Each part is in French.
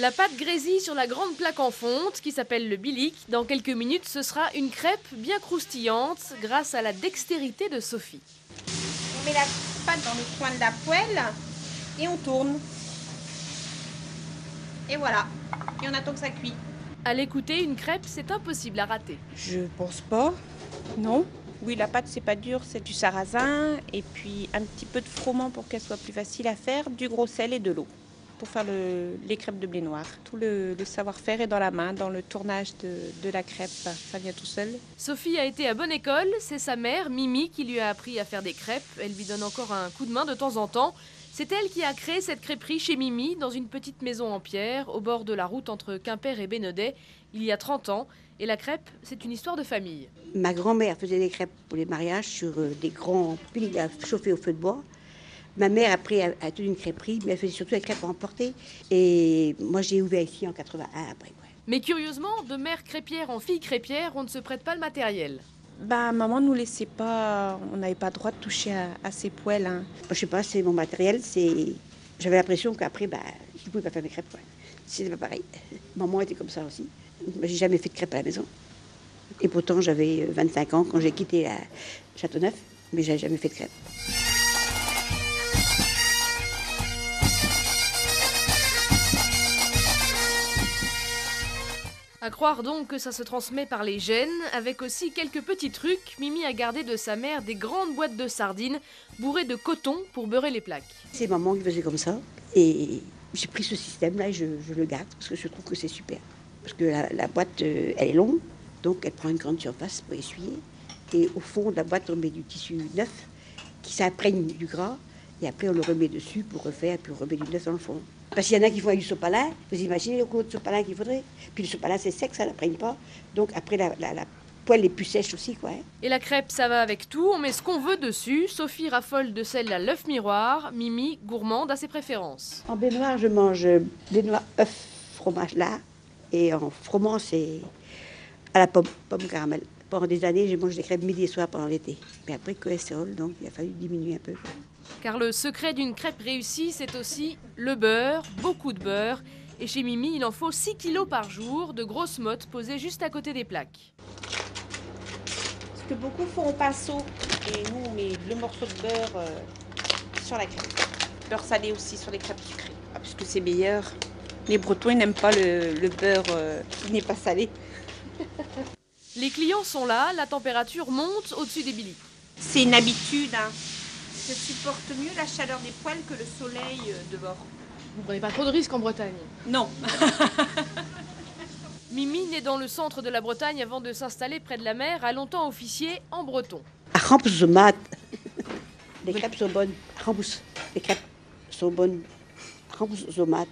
La pâte grésille sur la grande plaque en fonte qui s'appelle le bilic. Dans quelques minutes, ce sera une crêpe bien croustillante grâce à la dextérité de Sophie. On met la pâte dans le coin de la poêle et on tourne. Et voilà. Et on attend que ça cuit. À l'écouter, une crêpe, c'est impossible à rater. Je pense pas. Non. Oui, la pâte, c'est pas dur, c'est du sarrasin et puis un petit peu de froment pour qu'elle soit plus facile à faire, du gros sel et de l'eau pour faire les crêpes de blé noir. Tout le savoir-faire est dans la main, dans le tournage de la crêpe, ça vient tout seul. Sophie a été à bonne école, c'est sa mère, Mimi, qui lui a appris à faire des crêpes. Elle lui donne encore un coup de main de temps en temps. C'est elle qui a créé cette crêperie chez Mimi, dans une petite maison en pierre, au bord de la route entre Quimper et Bénodet, il y a 30 ans. Et la crêpe, c'est une histoire de famille. Ma grand-mère faisait des crêpes pour les mariages sur des grands piles à chauffer au feu de bois. Ma mère, après, a tenu une crêperie, mais elle faisait surtout des crêpes à emporter. Et moi, j'ai ouvert ici en 81 après. Ouais. Mais curieusement, de mère crêpière en fille crêpière, on ne se prête pas le matériel. Maman nous laissait pas, on n'avait pas le droit de toucher à ces poêles. Hein. Je sais pas, c'est mon matériel, j'avais l'impression qu'après, je ne pouvais pas faire mes crêpes. Quoi. C'était pas pareil. Maman était comme ça aussi. J'ai jamais fait de crêpes à la maison. Et pourtant, j'avais 25 ans quand j'ai quitté Châteauneuf, mais j'avais jamais fait de crêpes. À croire donc que ça se transmet par les gènes, avec aussi quelques petits trucs. Mimi a gardé de sa mère des grandes boîtes de sardines bourrées de coton pour beurrer les plaques. C'est maman qui faisait comme ça, et j'ai pris ce système-là et je le garde parce que je trouve que c'est super. Parce que la boîte, elle est longue, donc elle prend une grande surface pour essuyer. Et au fond de la boîte, on met du tissu neuf qui s'imprègne du gras, et après on le remet dessus pour refaire, puis on remet du neuf dans le fond. Parce qu'il y en a qui font avec du sopalin, vous imaginez le coup de sopalin qu'il faudrait. Puis le sopalin c'est sec, ça n'imprègne pas. Donc après la poêle est plus sèche aussi, quoi. Hein. Et la crêpe, ça va avec tout, on met ce qu'on veut dessus. Sophie raffole de celle à l'œuf miroir, Mimi, gourmande, à ses préférences. En baignoire, je mange baignoire œuf, fromage là, et en froment, c'est à la pomme caramel. Pendant des années, je mange des crêpes midi et soir pendant l'été. Mais après, cholestérol, donc il a fallu diminuer un peu. Car le secret d'une crêpe réussie, c'est aussi le beurre, beaucoup de beurre. Et chez Mimi, il en faut 6 kilos par jour, de grosses mottes posées juste à côté des plaques. Ce que beaucoup font au pinceau, et nous on met le morceau de beurre sur la crêpe. Beurre salé aussi sur les crêpes sucrées, parce que c'est meilleur. Les Bretons ils n'aiment pas le beurre qui n'est pas salé. Les clients sont là, la température monte au-dessus des bilics. C'est une habitude, hein. Je supporte mieux la chaleur des poêles que le soleil dehors. Vous prenez pas trop de risques en Bretagne? Non. Mimi, née dans le centre de la Bretagne avant de s'installer près de la mer, a longtemps officié en breton. Rampoussomat. Les crêpes sont bonnes. Les crêpes sont bonnes. Rampoussomat.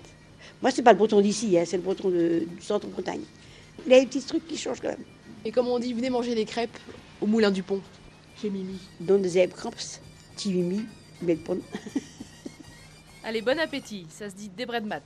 Moi, c'est pas le breton d'ici, hein, c'est le breton du centre de Bretagne. Il y a des petits trucs qui changent quand même. Et comme on dit, venez manger des crêpes au Moulin du Pont, chez Mimi. Dans des Erbkramps, petit Mimi, mais le pont. Allez, bon appétit, ça se dit des bras de maths.